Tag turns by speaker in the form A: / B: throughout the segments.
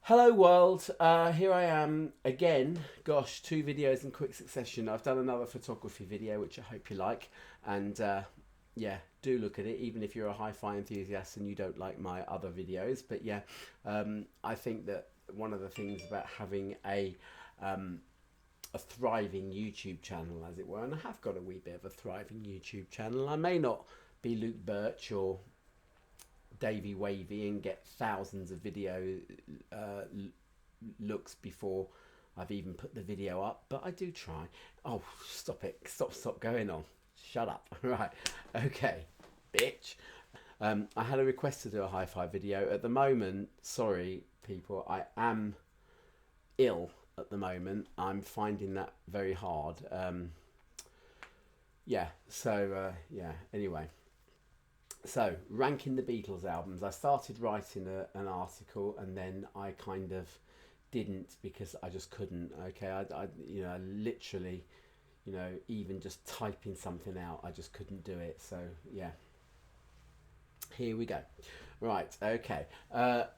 A: Hello world, here I am again. Gosh, two videos in quick succession. I've done another photography video which I hope you like, and yeah, do look at it even if you're a hi-fi enthusiast and you don't like my other videos. But yeah, I think that one of the things about having a thriving YouTube channel, as it were, and I have got a wee bit of a thriving YouTube channel. I may not be Luke Birch or Davey Wavy and get thousands of video looks before I've even put the video up, but I do try. Oh, stop it. Stop going on. Shut up. Right. Okay, bitch. I had a request to do a hi-fi video. At the moment, sorry people, I am ill at the moment. I'm finding that very hard. Yeah, so yeah, anyway. So, ranking the Beatles albums. I started writing an article and then I kind of didn't because I just couldn't. Okay, I literally, even just typing something out, I just couldn't do it. So, yeah, here we go. Right, okay.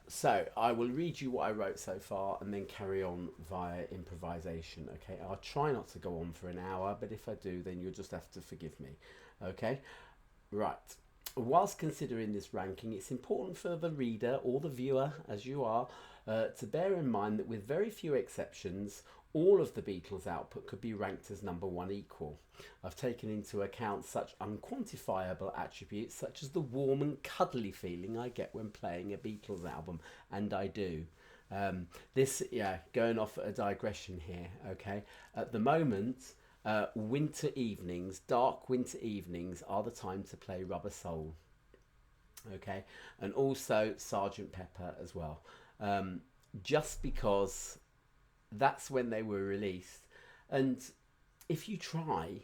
A: So, I will read you what I wrote so far and then carry on via improvisation. Okay, I'll try not to go on for an hour, but if I do, then you'll just have to forgive me. Okay, right. Whilst considering this ranking, it's important for the reader or the viewer, as you are, to bear in mind that with very few exceptions, all of the Beatles' output could be ranked as number one equal. I've taken into account such unquantifiable attributes such as the warm and cuddly feeling I get when playing a Beatles album, and I do. Going off at a digression here, okay? At the moment, winter evenings, dark winter evenings are the time to play Rubber Soul, okay, and also Sergeant Pepper as well, just because that's when they were released. And if you try,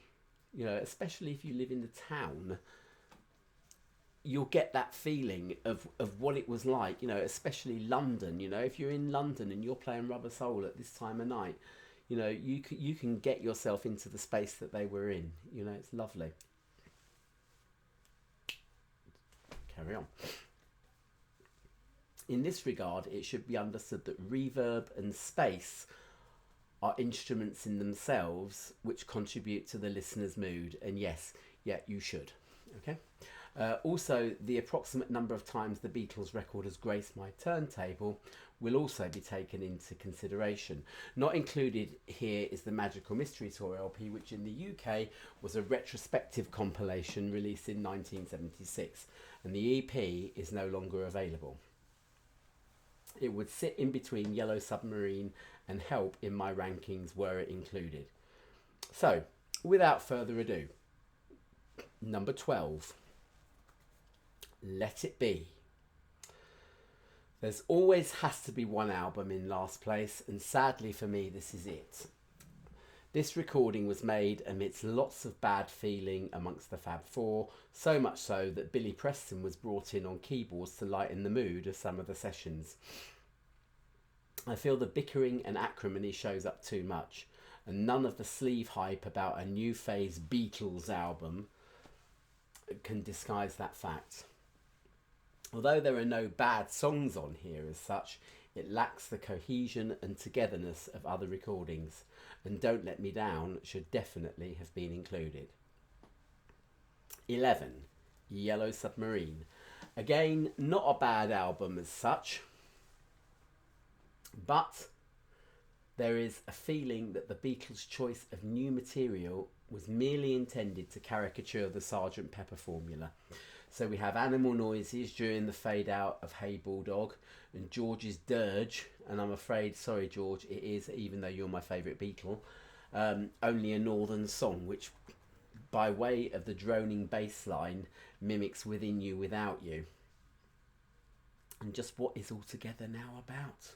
A: especially if you live in the town, you'll get that feeling of what it was like, especially London. If you're in London and you're playing Rubber Soul at this time of night, you can get yourself into the space that they were in. It's lovely. Carry on. In this regard, it should be understood that reverb and space are instruments in themselves which contribute to the listener's mood. And yes, you should. Okay. Also, the approximate number of times the Beatles record has graced my turntable will also be taken into consideration. Not included here is the Magical Mystery Tour LP, which in the UK was a retrospective compilation released in 1976, and the EP is no longer available. It would sit in between Yellow Submarine and Help in my rankings were it included. So, without further ado, number 12. Let It Be. There's always has to be one album in last place, and sadly for me this is it. This recording was made amidst lots of bad feeling amongst the Fab Four, so much so that Billy Preston was brought in on keyboards to lighten the mood of some of the sessions. I feel the bickering and acrimony shows up too much, and none of the sleeve hype about a new phase Beatles album can disguise that fact. Although there are no bad songs on here as such, it lacks the cohesion and togetherness of other recordings, and Don't Let Me Down should definitely have been included. 11. Yellow Submarine. Again, not a bad album as such, but there is a feeling that the Beatles' choice of new material was merely intended to caricature the Sgt. Pepper formula. So we have animal noises during the fade out of Hey Bulldog and George's dirge, and I'm afraid, sorry George, it is, even though you're my favourite Beatle, only a northern song, which by way of the droning bass line mimics Within You Without You. And just what is Altogether now about?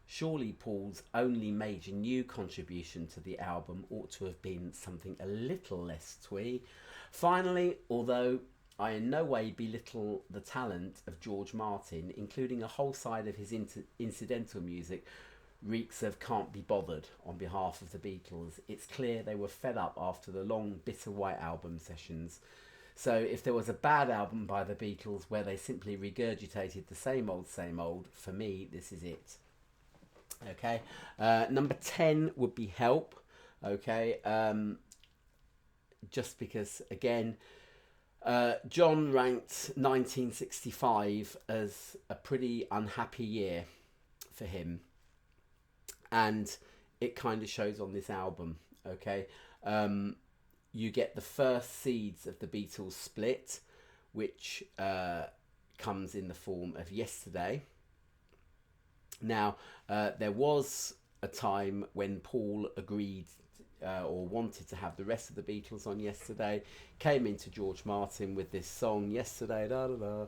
A: Surely Paul's only major new contribution to the album ought to have been something a little less twee. Finally, although I in no way belittle the talent of George Martin, including a whole side of his incidental music reeks of Can't Be Bothered on behalf of the Beatles. It's clear they were fed up after the long, bitter White Album sessions. So if there was a bad album by the Beatles where they simply regurgitated the same old, for me, this is it. Okay, number 10 would be Help. Okay, just because, again, John ranked 1965 as a pretty unhappy year for him, and it kind of shows on this album. Okay, you get the first seeds of the Beatles split, which comes in the form of Yesterday. Now, there was a time when Paul agreed or wanted to have the rest of the Beatles on Yesterday, came into George Martin with this song, Yesterday, da da da,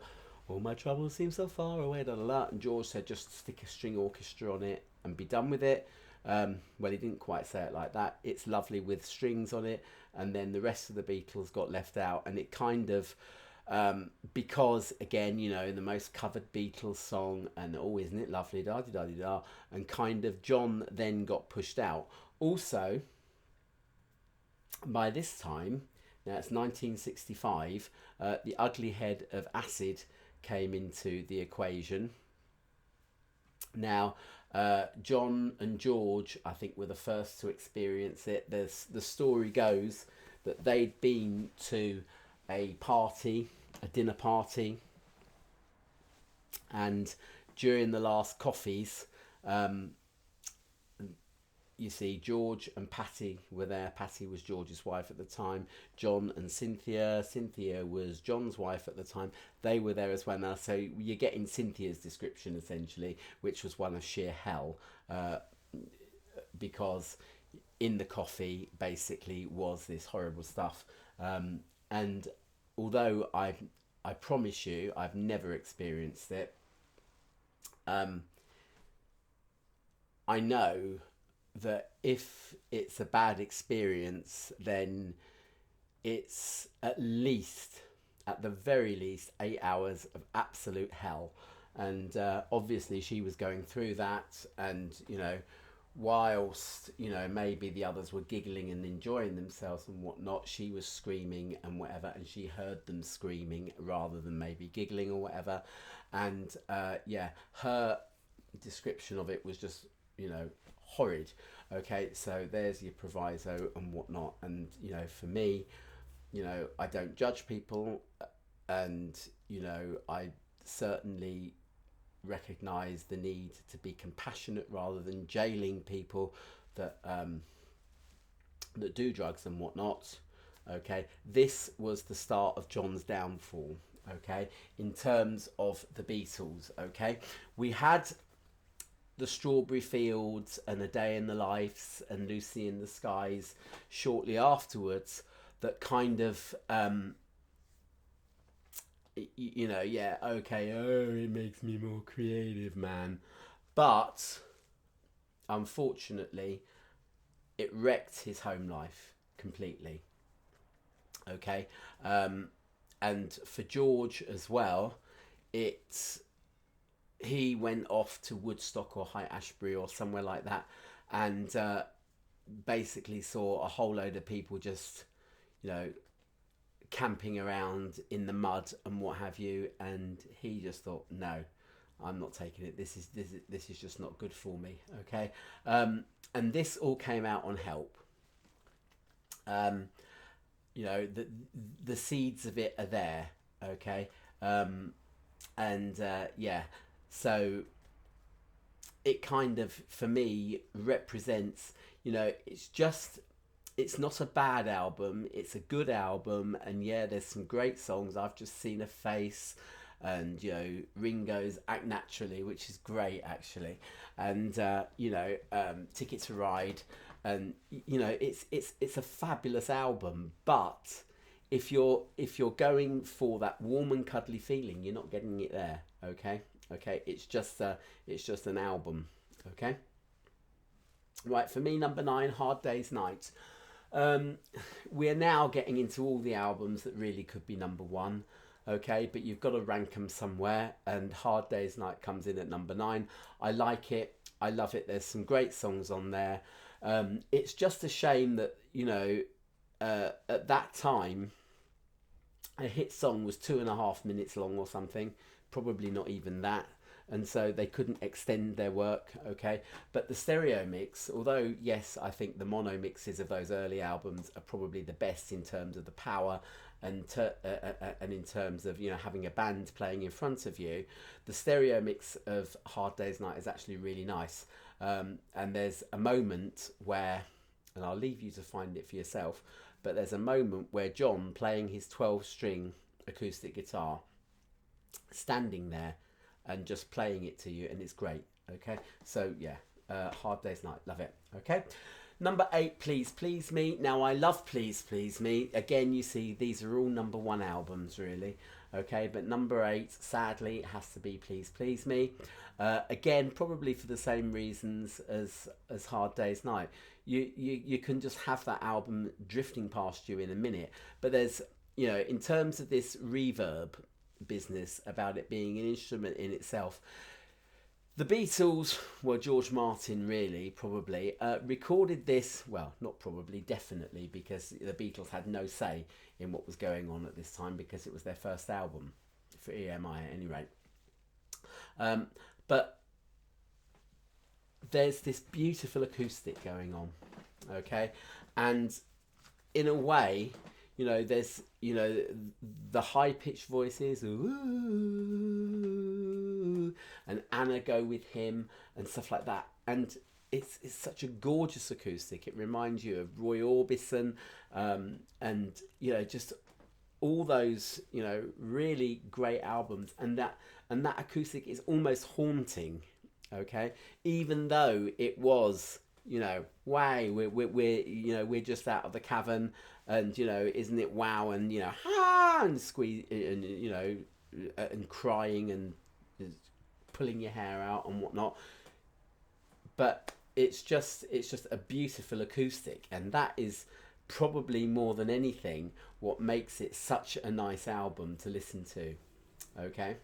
A: all my troubles seem so far away, da da da, and George said just stick a string orchestra on it and be done with it. Well, he didn't quite say it like that. It's lovely with strings on it, and then the rest of the Beatles got left out, and it kind of, because again, you know, the most covered Beatles song, and oh, isn't it lovely, da da da da, and kind of John then got pushed out. Also, by this time, now it's 1965, the ugly head of acid came into the equation. Now, John and George, I think, were the first to experience it. The story goes that they'd been to a party, a dinner party, and during the last coffees, you see, George and Patty were there. Patty was George's wife at the time. John and Cynthia. Cynthia was John's wife at the time. They were there as well. Now, so you're getting Cynthia's description, essentially, which was one of sheer hell, because in the coffee, basically, was this horrible stuff. And although I promise you, I've never experienced it, I know that if it's a bad experience, then it's at the very least 8 hours of absolute hell. And obviously she was going through that, and you know, whilst, you know, maybe the others were giggling and enjoying themselves and whatnot, she was screaming and whatever, and she heard them screaming rather than maybe giggling or whatever. And yeah, her description of it was just, you know, horrid. Okay, so there's your proviso and whatnot. And you know, for me, you know, I don't judge people, and you know, I certainly recognize the need to be compassionate rather than jailing people that that do drugs and whatnot. Okay, this was the start of John's downfall. Okay, in terms of the Beatles. Okay, we had the Strawberry Fields and A Day in the Lives and Lucy in the Skies shortly afterwards that kind of you know, yeah, okay, oh, it makes me more creative, man, but unfortunately it wrecked his home life completely. Okay, and for George as well, he went off to Woodstock or High Ashbury or somewhere like that, and basically saw a whole load of people just, you know, camping around in the mud and what have you, and he just thought, no, I'm not taking it. This is just not good for me. Okay, and this all came out on Help. You know, the seeds of it are there. Okay, and yeah. So it kind of, for me, represents, you know, it's not a bad album, it's a good album, and yeah, there's some great songs. I've just seen a face, and you know, Ringo's Act Naturally, which is great actually, and you know, Ticket to Ride, and you know, it's a fabulous album, but if you're going for that warm and cuddly feeling, you're not getting it there. Okay, it's just an album. Okay, right, for me, number 9, Hard Day's Night. We're now getting into all the albums that really could be number 1. Okay, but you've got to rank them somewhere, and Hard Day's Night comes in at number 9. I like it, I love it. There's some great songs on there. It's just a shame that, you know, at that time, a hit song was 2.5 minutes long or something, probably not even that. And so they couldn't extend their work, okay? But the stereo mix, although yes, I think the mono mixes of those early albums are probably the best in terms of the power and in terms of, you know, having a band playing in front of you, the stereo mix of Hard Day's Night is actually really nice. And there's a moment where, and I'll leave you to find it for yourself, but there's a moment where John, playing his 12-string acoustic guitar, standing there and just playing it to you, and it's great. Okay, so yeah, Hard Day's Night, love it. Okay, number 8, Please Please Me. Now I love Please Please Me. Again, you see these are all #1 albums really. Okay, but number 8, sadly, has to be Please Please Me. Again, probably for the same reasons as Hard Day's Night. You can just have that album drifting past you in a minute, but there's, you know, in terms of this reverb business about it being an instrument in itself, the Beatles, well, George Martin really probably recorded this, well, not probably, definitely, because the Beatles had no say in what was going on at this time because it was their first album, for EMI at any rate. But there's this beautiful acoustic going on, okay, and in a way, you know, there's, you know, the high-pitched voices, ooh, and Anna go with him and stuff like that. And it's such a gorgeous acoustic. It reminds you of Roy Orbison, and, you know, just all those, you know, really great albums. And that acoustic is almost haunting, okay? Even though it was, you know, wow, we're you know, we're just out of the cavern, and, you know, isn't it wow, and, you know, ha, and squeeze, and, you know, and crying and pulling your hair out and whatnot. But it's just a beautiful acoustic, and that is probably more than anything what makes it such a nice album to listen to. Okay,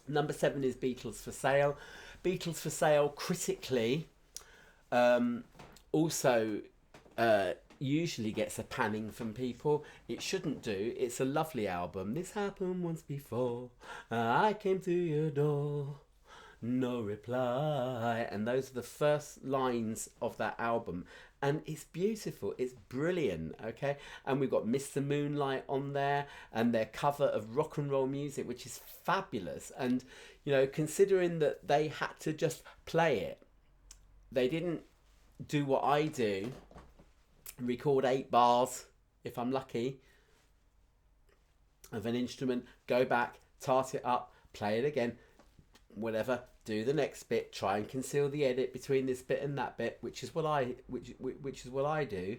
A: number 7 is Beatles for Sale. Beatles for Sale critically also usually gets a panning from people. It shouldn't do. It's a lovely album. This happened once before. I came to your door, no reply. And those are the first lines of that album. And it's beautiful. It's brilliant, okay? And we've got Mr. Moonlight on there, and their cover of Rock and Roll Music, which is fabulous. And, you know, considering that they had to just play it, they didn't do what I do, record 8 bars, if I'm lucky, of an instrument, go back, tart it up, play it again, whatever, do the next bit, try and conceal the edit between this bit and that bit, which is what I do.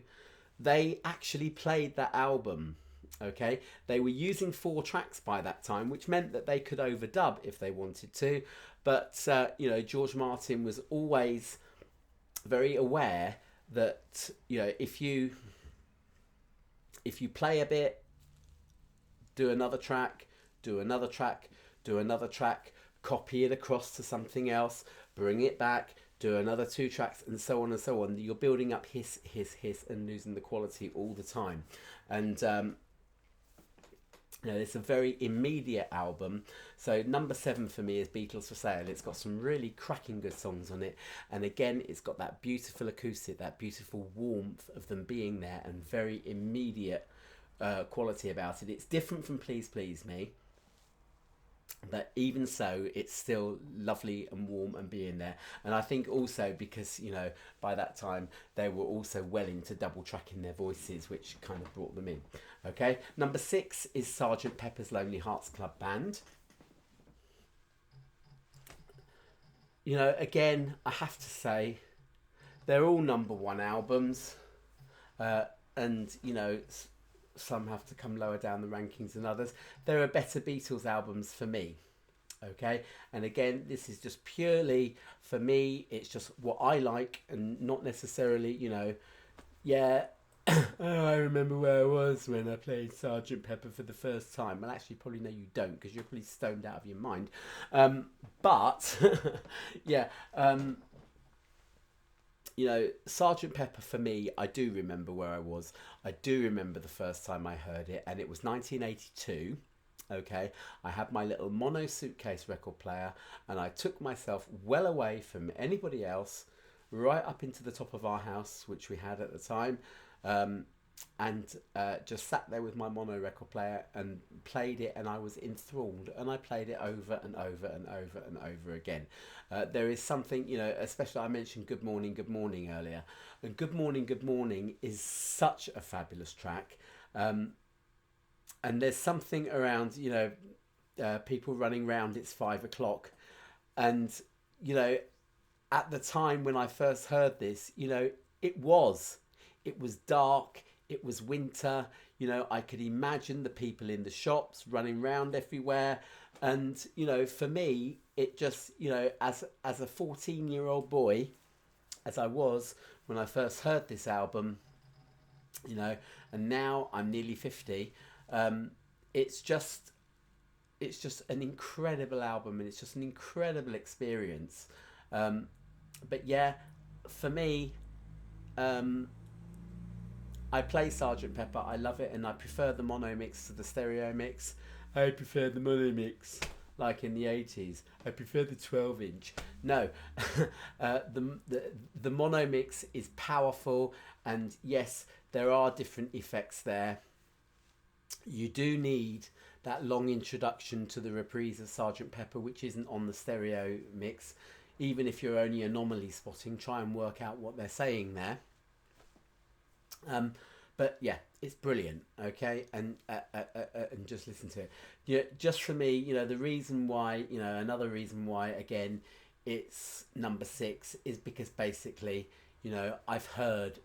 A: They actually played that album, okay? They were using 4 tracks by that time, which meant that they could overdub if they wanted to, but you know, George Martin was always very aware that, you know, if you play a bit, do another track, do another track, do another track, copy it across to something else, bring it back, do another 2 tracks, and so on and so on. You're building up hiss, and losing the quality all the time. And you know, it's a very immediate album. So number 7 for me is Beatles for Sale. It's got some really cracking good songs on it, and again, it's got that beautiful acoustic, that beautiful warmth of them being there, and very immediate quality about it. It's different from Please Please Me, but even so, it's still lovely and warm and being there. And I think also because, you know, by that time they were also well into double tracking their voices, which kind of brought them in. Okay, number 6 is Sgt. Pepper's Lonely Hearts Club Band. You know, again, I have to say, they're all #1 albums, and, you know, some have to come lower down the rankings than others. There are better Beatles albums for me, okay? And again, this is just purely for me. It's just what I like, and not necessarily, you know, yeah, oh, I remember where I was when I played Sgt. Pepper for the first time. Well, actually, probably no, you don't, because you're probably stoned out of your mind. But yeah, you know, Sergeant Pepper for me, I do remember where I was. I do remember the first time I heard it, and it was 1982. Okay, I had my little mono suitcase record player, and I took myself well away from anybody else, right up into the top of our house, which we had at the time, and just sat there with my mono record player and played it, and I was enthralled, and I played it over and over and over and over again. There is something, you know, especially I mentioned Good Morning earlier, and Good Morning is such a fabulous track. And there's something around, you know, people running round, it's 5 o'clock. And, you know, at the time when I first heard this, you know, it was dark, it was winter, you know, I could imagine the people in the shops running round everywhere. And, you know, for me, it just, you know, as a 14-year-old boy, as I was when I first heard this album, you know, and now I'm nearly 50. It's just an incredible album, and it's just an incredible experience. But yeah, for me, I play Sergeant Pepper. I love it, and I prefer the mono mix to the stereo mix. I prefer the mono mix, like in the 80s. I prefer the 12-inch. No, the mono mix is powerful, and yes, there are different effects there. You do need that long introduction to the reprise of Sergeant Pepper, which isn't on the stereo mix. Even if you're only anomaly spotting, try and work out what they're saying there. But yeah, it's brilliant. Okay, and just listen to it. Yeah, just for me, you know, the reason why, you know, another reason why, again, it's number 6 is because basically, you know, I've heard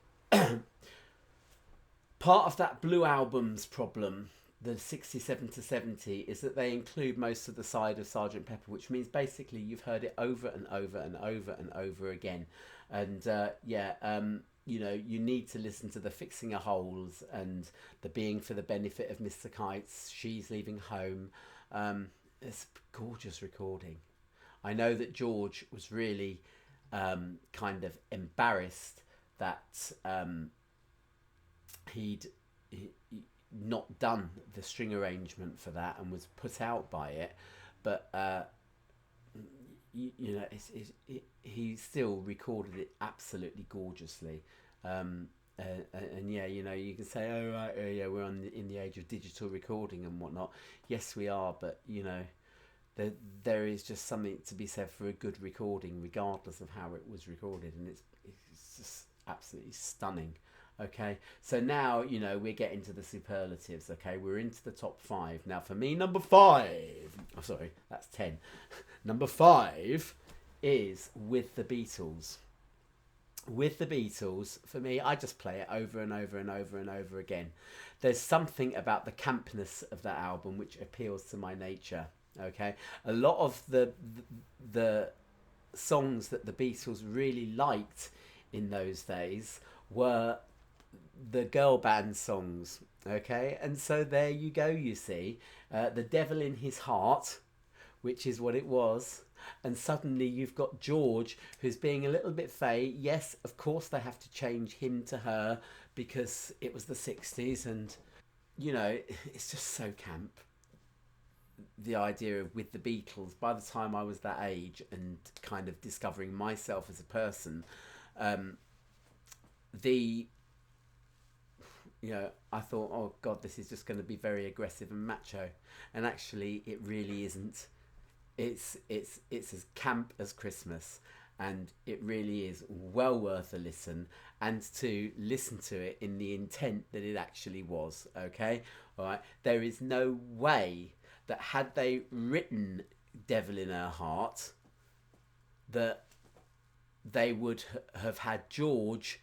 A: part of that Blue Album's problem, the 67 to 70, is that they include most of the side of Sergeant Pepper, which means basically you've heard it over and over and over and over again. And you know, you need to listen to the Fixing a Holes and the Being for the Benefit of Mr. Kites, She's Leaving Home. It's a gorgeous recording. I know that George was really kind of embarrassed that he'd not done the string arrangement for that and was put out by it, but you know, he still recorded it absolutely gorgeusly. And yeah, you know, you can say, oh right, yeah, we're in the age of digital recording and whatnot. Yes, we are, but you know, there is just something to be said for a good recording, regardless of how it was recorded, and it's just absolutely stunning. Okay, so now, you know, we're getting to the superlatives. Okay, we're into the top 5 now. For me, number 5, oh sorry, that's 10. Number 5 is With the Beatles. With the Beatles, for me, I just play it over and over and over and over again. There's something about the campness of that album which appeals to my nature. Okay, a lot of the songs that the Beatles really liked in those days were the girl band songs. Okay, and so there you go, you see, The Devil in His Heart, which is what it was, and suddenly you've got George, who's being a little bit fey. Yes, of course they have to change him to her because it was the 60s, and you know, it's just so camp, the idea of With the Beatles. By the time I was that age and kind of discovering myself as a person, you know, I thought, oh God, this is just going to be very aggressive and macho, and actually it really isn't. It's as camp as Christmas, and it really is well worth a listen, and to listen to it in the intent that it actually was. Okay, all right. There is no way that had they written Devil in Her Heart, that they would have had George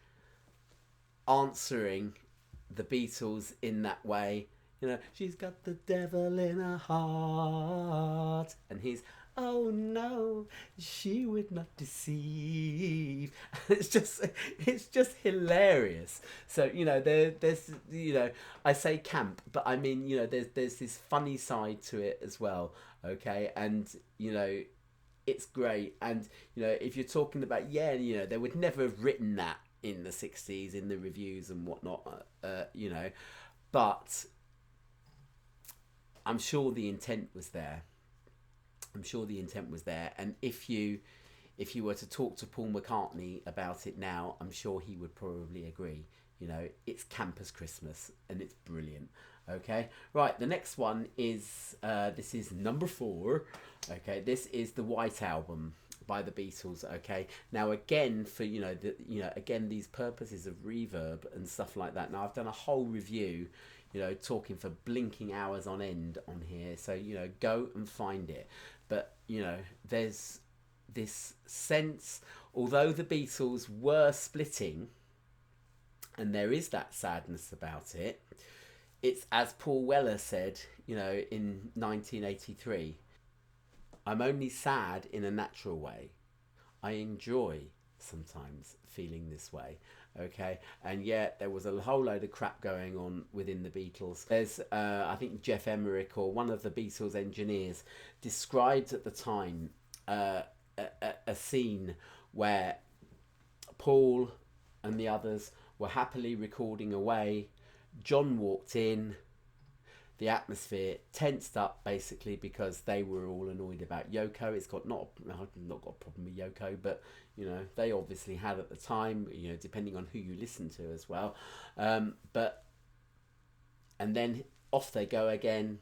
A: answering the Beatles in that way. You know, she's got the devil in her heart, and he's, oh no, she would not deceive. It's just hilarious. So, you know, there's, you know, I say camp, but I mean, you know, there's this funny side to it as well. Okay, and you know, it's great. And you know, if you're talking about, yeah, you know, they would never have written that in the 60s in the reviews and whatnot, you know, but I'm sure the intent was there. I'm sure the intent was there. And if you were to talk to Paul McCartney about it now, I'm sure he would probably agree. You know, it's Campus Christmas and it's brilliant. Okay, right, the next one is, this is number 4. Okay, this is the White Album by the Beatles. Okay, now again, for again, these purposes of reverb and stuff like that. Now I've done a whole review, you know, talking for blinking hours on end on here, so you know, go and find it. But you know, there's this sense, although the Beatles were splitting, and there is that sadness about it, it's as Paul Weller said, you know, in 1983, I'm only sad in a natural way. I enjoy sometimes feeling this way. Okay, and yet there was a whole load of crap going on within the Beatles. There's I think Jeff Emerick, or one of the Beatles engineers, described at the time a scene where Paul and the others were happily recording away. John walked in, the atmosphere tensed up basically because they were all annoyed about Yoko. I've not got a problem with Yoko, but you know, they obviously had at the time, you know, depending on who you listen to as well. But and then off they go again,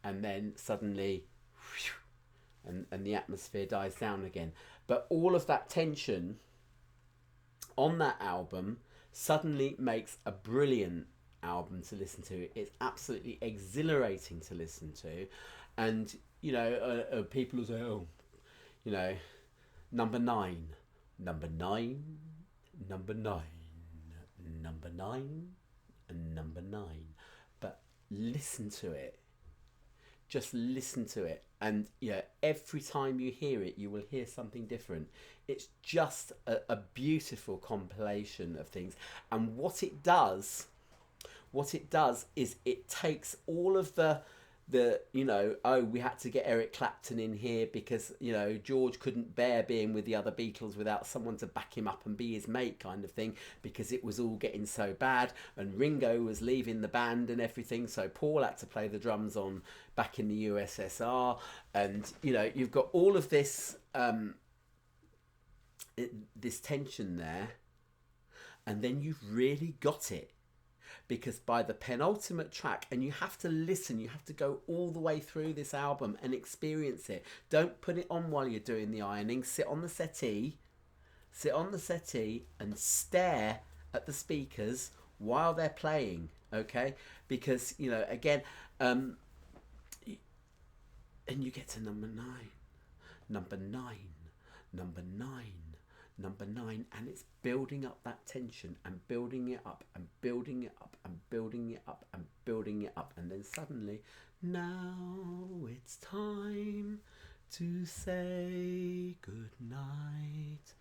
A: and then suddenly whew, and the atmosphere dies down again. But all of that tension on that album suddenly makes a brilliant album to listen to. It's absolutely exhilarating to listen to. And you know, people will say, oh, you know, number 9, number 9, number 9, number 9, and number 9. But listen to it. Just listen to it, and yeah, every time you hear it, you will hear something different. It's just a beautiful compilation of things. And what it does is it takes all of the you know, oh, we had to get Eric Clapton in here because, you know, George couldn't bear being with the other Beatles without someone to back him up and be his mate kind of thing, because it was all getting so bad, and Ringo was leaving the band and everything, so Paul had to play the drums on back in the USSR. And you know, you've got all of this this tension there, and then you've really got it, because by the penultimate track, and you have to listen, you have to go all the way through this album and experience it. Don't put it on while you're doing the ironing. Sit on the settee and stare at the speakers while they're playing, okay? Because, you know, again, and you get to number 9, number 9, number 9, number 9, and it's building up that tension and building it up and building it up and building it up and building it up, and then suddenly, now it's time to say good night,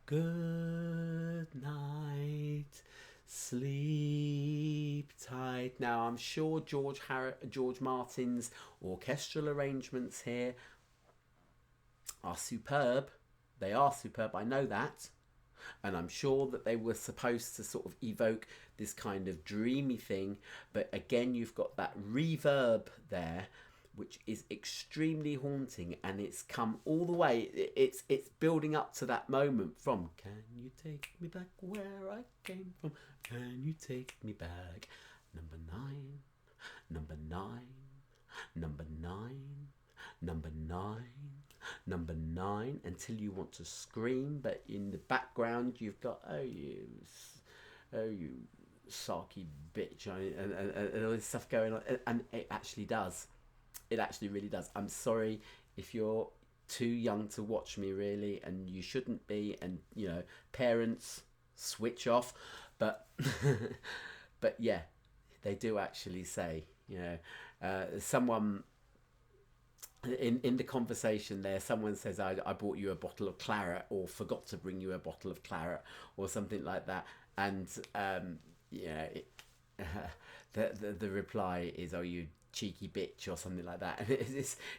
A: good night, sleep tight. Now I'm sure George Martin's orchestral arrangements here are superb. They are superb, I know that. And I'm sure that they were supposed to sort of evoke this kind of dreamy thing. But again, you've got that reverb there, which is extremely haunting. And it's come all the way. It's building up to that moment from, can you take me back where I came from? Can you take me back? Number 9, number 9, number 9, number 9. Number 9, until you want to scream, but in the background you've got, oh you sarky bitch, and all this stuff going on, and it actually does. It actually really does. I'm sorry if you're too young to watch me, really, and you shouldn't be, and you know, parents, switch off. But but yeah, they do actually say, you know, someone in the conversation there, someone says, I bought you a bottle of claret, or forgot to bring you a bottle of claret, or something like that. And yeah, the reply is, oh, you cheeky bitch or something like that. And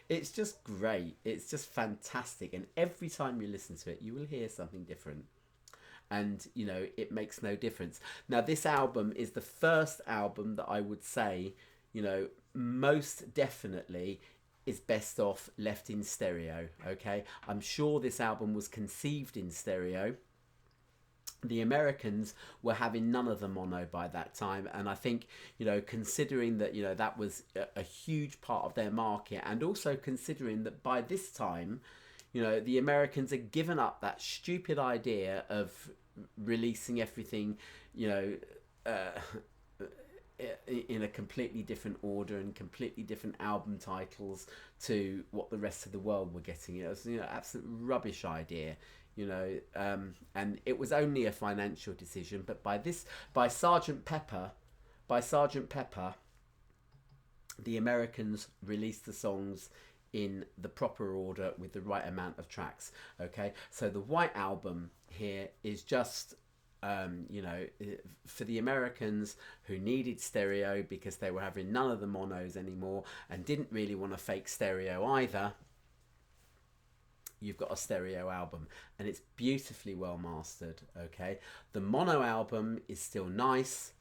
A: it's just great. It's just fantastic. And every time you listen to it, you will hear something different. And, you know, it makes no difference. Now, this album is the first album that I would say, you know, most definitely is best off left in stereo, okay? I'm sure this album was conceived in stereo. The Americans were having none of the mono by that time, and I think, you know, considering that, you know, that was a huge part of their market, and also considering that by this time, you know, the Americans had given up that stupid idea of releasing everything, you know, in a completely different order and completely different album titles to what the rest of the world were getting. It was, you know, absolute rubbish idea, you know, and it was only a financial decision. But by Sgt. Pepper, the Americans released the songs in the proper order with the right amount of tracks. Okay, so the White Album here is just, you know, for the Americans who needed stereo because they were having none of the monos anymore and didn't really want a fake stereo either. You've got a stereo album, and it's beautifully well mastered. Okay, the mono album is still nice.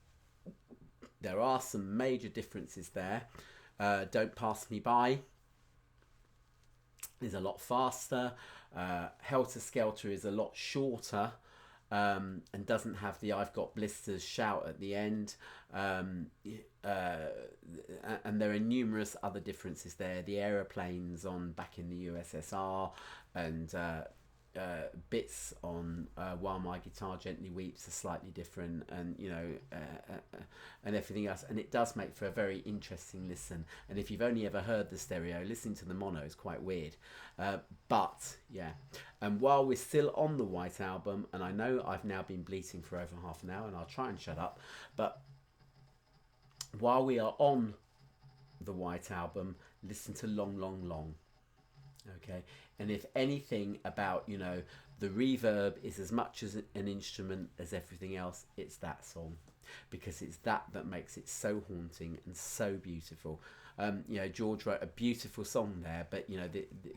A: There are some major differences there. Don't Pass Me By is a lot faster. Helter Skelter is a lot shorter, and doesn't have the I've Got Blisters shout at the end. And there are numerous other differences there. The aeroplanes on Back in the USSR, and bits on While My Guitar Gently Weeps are slightly different, and, you know, and everything else. And it does make for a very interesting listen. And if you've only ever heard the stereo, listening to the mono is quite weird. But yeah, and while we're still on the White Album, and I know I've now been bleating for over half an hour, and I'll try and shut up, but while we are on the White Album, listen to Long Long Long. Okay, and if anything about, you know, the reverb is as much as an instrument as everything else, it's that song, because it's that makes it so haunting and so beautiful. You know, George wrote a beautiful song there, but, you know,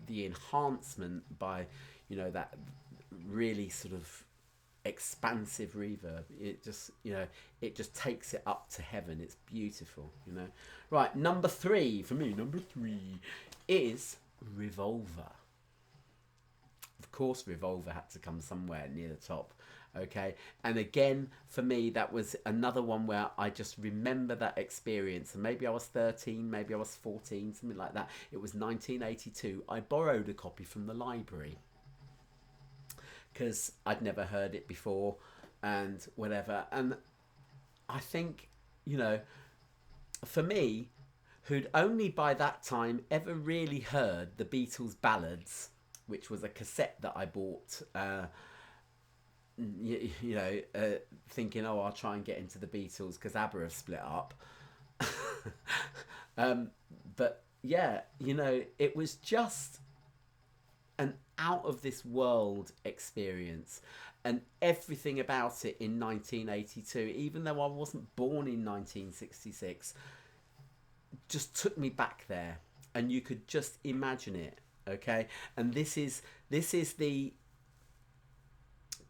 A: the enhancement by, you know, that really sort of expansive reverb, it just, you know, it just takes it up to heaven. It's beautiful, you know. Right, number 3 for me, number 3 is Revolver. Of course, Revolver had to come somewhere near the top. Okay, and again, for me, that was another one where I just remember that experience. And maybe I was 13, maybe I was 14, something like that. It was 1982. I borrowed a copy from the library because I'd never heard it before and whatever. And I think, you know, for me, who'd only by that time ever really heard the Beatles ballads, which was a cassette that I bought, thinking, oh, I'll try and get into the Beatles because ABBA have split up. But yeah, you know, it was just an out of this world experience, and everything about it in 1982, even though I wasn't born in 1966, just took me back there, and you could just imagine it. Okay, and this is the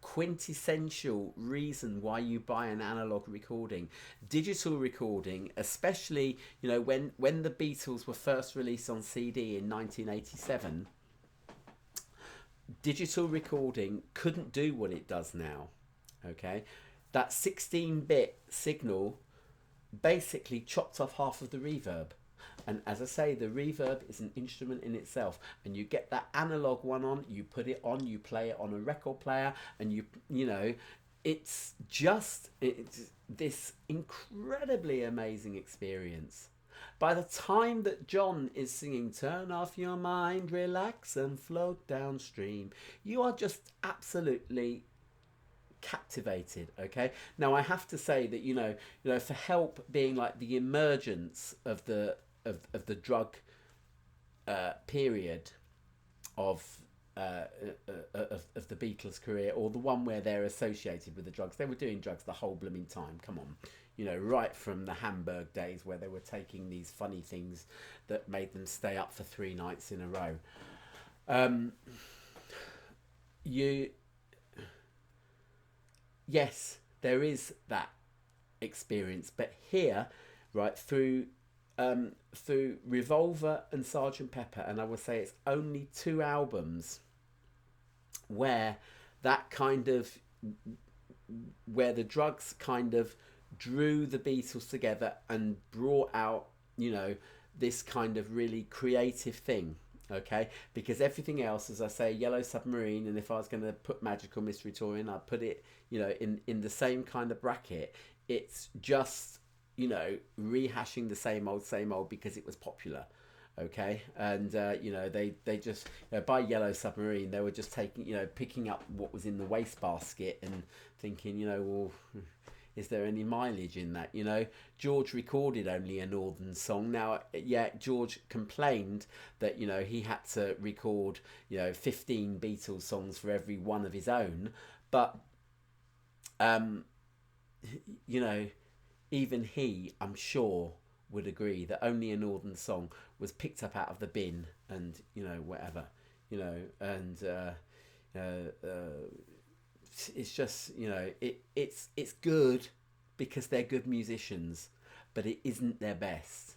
A: quintessential reason why you buy an analog recording. Digital recording, especially, you know, when the Beatles were first released on CD in 1987, digital recording couldn't do what it does now. Okay, that 16-bit signal basically chopped off half of the reverb. And as I say, the reverb is an instrument in itself, and you get that analog one on, you put it on, you play it on a record player, and you know, it's this incredibly amazing experience. By the time that John is singing "Turn off your mind, relax and float downstream," you are just absolutely captivated. Okay, now I have to say that, you know, for Help being like the emergence of the drug period of the the Beatles' career, or the one where they're associated with the drugs. They were doing drugs the whole blooming time. Come on, you know, right from the Hamburg days where they were taking these funny things that made them stay up for 3 nights in a row. Yes, there is that experience, but here, right, through Revolver and Sergeant Pepper, and I would say it's only 2 albums where that kind of, where the drugs kind of drew the Beatles together and brought out, you know, this kind of really creative thing. Okay, because everything else, as I say, Yellow Submarine, and if I was going to put Magical Mystery Tour in, I'd put it, you know, in the same kind of bracket. It's just, you know, rehashing the same old because it was popular. Okay, and you know, they just, you know, by Yellow Submarine, they were just taking, you know, picking up what was in the wastebasket and thinking, you know, well, is there any mileage in that? You know, George recorded only a Northern song. Now, yeah, George complained that, you know, he had to record, you know, 15 Beatles songs for every one of his own. But, you know, even he, I'm sure, would agree that only a Northern song was picked up out of the bin and, you know, whatever, you know, and it's just, you know, it's good because they're good musicians, but it isn't their best.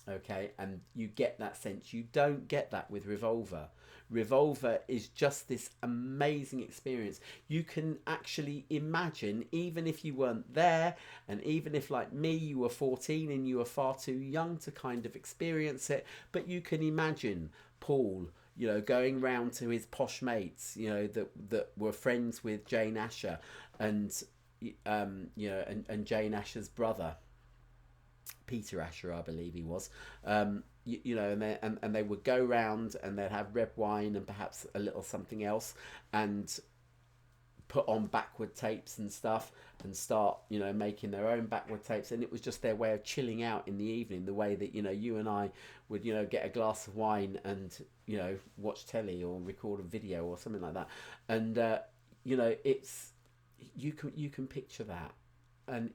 A: Okay, and you get that sense. You don't get that with Revolver. Revolver is just this amazing experience. You can actually imagine, even if you weren't there, and even if, like me, you were 14 and you were far too young to kind of experience it, but you can imagine Paul, you know, going round to his posh mates, you know, that were friends with Jane Asher, and you know, and Jane Asher's brother, Peter Asher, I believe he was. You know, and they would go round and they'd have red wine and perhaps a little something else, and put on backward tapes and stuff, and start, you know, making their own backward tapes. And it was just their way of chilling out in the evening, the way that, you know, you and I would, you know, get a glass of wine and, you know, watch telly or record a video or something like that. And you know, it's, you can picture that, and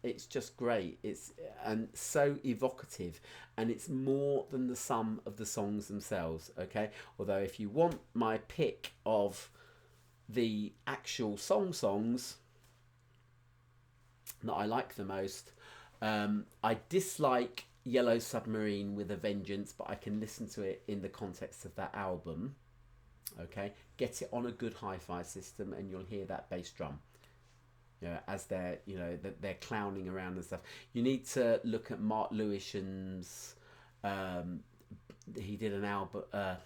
A: it's just great. It's, and so evocative, and it's more than the sum of the songs themselves. Okay, although if you want my pick of the actual songs that I like the most, I dislike Yellow Submarine with a vengeance, but I can listen to it in the context of that album. Okay, get it on a good hi-fi system and you'll hear that bass drum, you know, as they're, you know, they're clowning around and stuff. You need to look at Mark Lewisham's, he did an album, a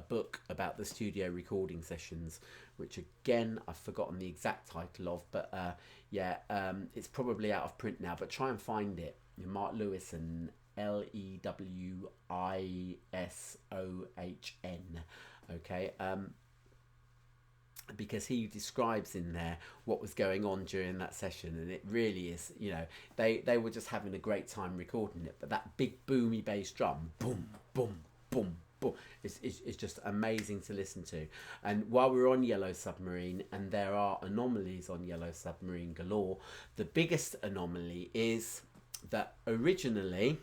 A: book about the studio recording sessions, which again I've forgotten the exact title of, but yeah, it's probably out of print now, but try and find it. Mark Lewison, Lewisohn, okay, because he describes in there what was going on during that session, and it really is, you know, they were just having a great time recording it, but that big boomy bass drum, boom boom boom boom, it's just amazing to listen to. And while we're on Yellow Submarine, and there are anomalies on Yellow Submarine galore, the biggest anomaly is that originally,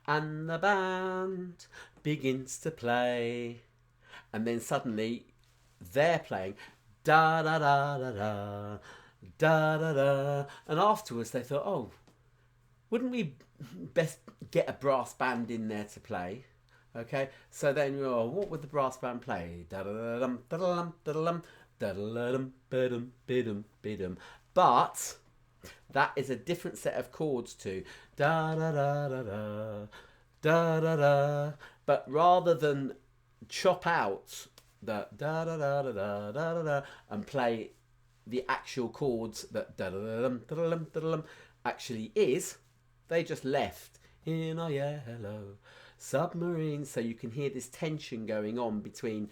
A: and the band begins to play, and then suddenly they're playing da da da da da da da da, and afterwards they thought, oh, wouldn't we best get a brass band in there to play? Okay, so then, oh, what would the brass band play? Da da da da da da da da da. But that is a different set of chords to da da da da da da da da. But rather than chop out the da da da da da da da and play the actual chords that da da da da actually is, they just left in a yellow submarine. So you can hear this tension going on between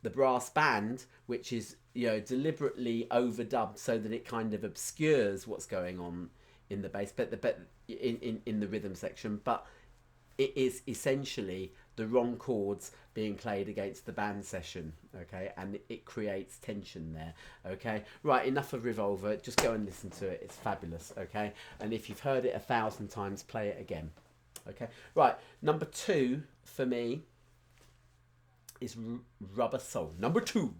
A: the brass band, which is, you know, deliberately overdubbed so that it kind of obscures what's going on in the bass, but in the rhythm section. But it is essentially the wrong chords being played against the band session, okay, and it creates tension there, okay. Right, enough of Revolver, just go and listen to it, it's fabulous, okay, and if you've heard it 1,000 times, play it again, okay. Right, number 2 for me is Rubber Soul. Number 2,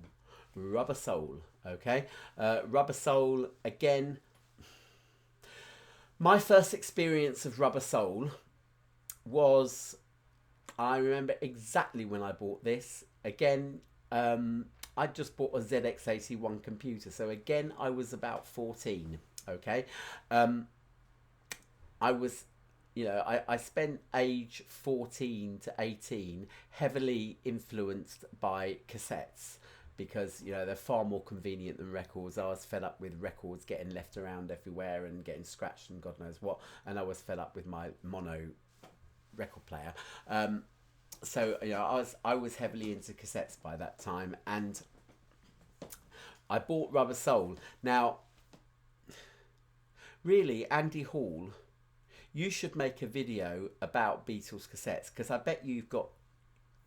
A: Rubber Soul, okay. Rubber Soul, again, my first experience of Rubber Soul was, I remember exactly when I bought this. Again, I just bought a ZX81 computer. So again, I was about 14, okay? I was, you know, I spent age 14 to 18 heavily influenced by cassettes because, you know, they're far more convenient than records. I was fed up with records getting left around everywhere and getting scratched and God knows what. And I was fed up with my mono record player. So, you know, I was heavily into cassettes by that time, and I bought Rubber Soul. Now, really, Andy Hall, you should make a video about Beatles cassettes, because I bet you've got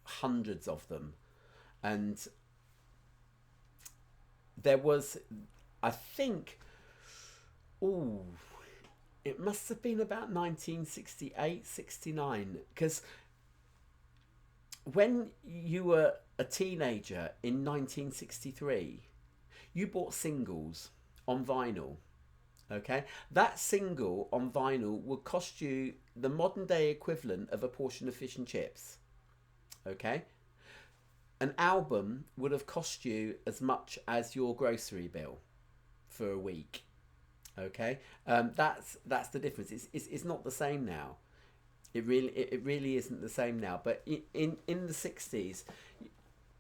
A: hundreds of them. And there was, I think, ooh, it must have been about 1968, 69, because when you were a teenager in 1963, you bought singles on vinyl, okay? That single on vinyl would cost you the modern day equivalent of a portion of fish and chips, okay? An album would have cost you as much as your grocery bill for a week, okay? That's the difference. It's not the same now. It really isn't the same now. But in the 60s,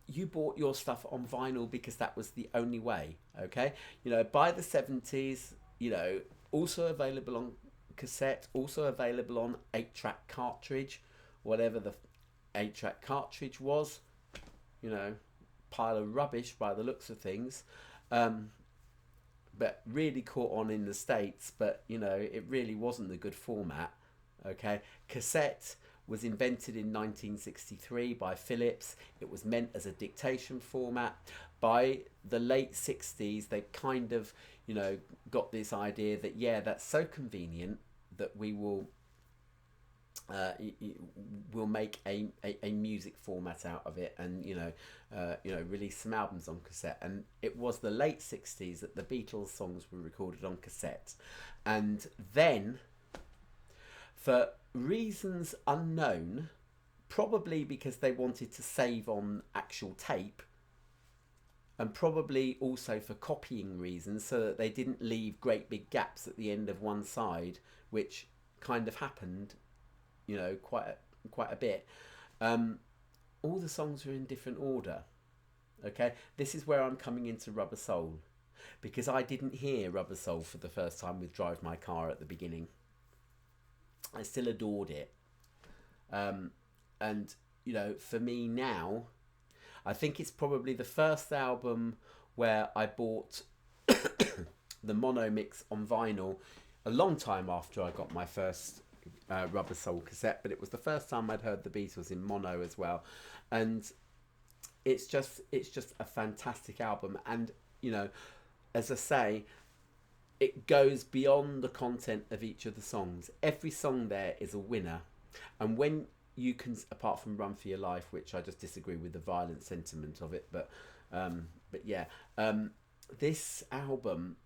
A: you bought your stuff on vinyl because that was the only way, okay? You know, by the 70s, you know, also available on cassette, also available on 8-track cartridge, whatever the 8-track cartridge was, you know, pile of rubbish by the looks of things. But really caught on in the States, but, you know, it really wasn't a good format. Okay, cassette was invented in 1963 by Philips. It was meant as a dictation format. By the late 60s, they kind of, you know, got this idea that, yeah, that's so convenient that we will we'll make a music format out of it, and you know, release some albums on cassette. And it was the late 60s that the Beatles songs were recorded on cassette, and then, for reasons unknown, probably because they wanted to save on actual tape, and probably also for copying reasons, so that they didn't leave great big gaps at the end of one side, which kind of happened, you know, quite a bit. All the songs are in different order. Okay, this is where I'm coming into Rubber Soul, because I didn't hear Rubber Soul for the first time with Drive My Car at the beginning. I still adored it. And, you know, for me now, I think it's probably the first album where I bought the mono mix on vinyl a long time after I got my first Rubber Soul cassette, but it was the first time I'd heard the Beatles in mono as well. And it's just a fantastic album. And, you know, as I say, it goes beyond the content of each of the songs. Every song there is a winner. And when you can, apart from Run for Your Life, which I just disagree with the violent sentiment of it, but yeah, this album,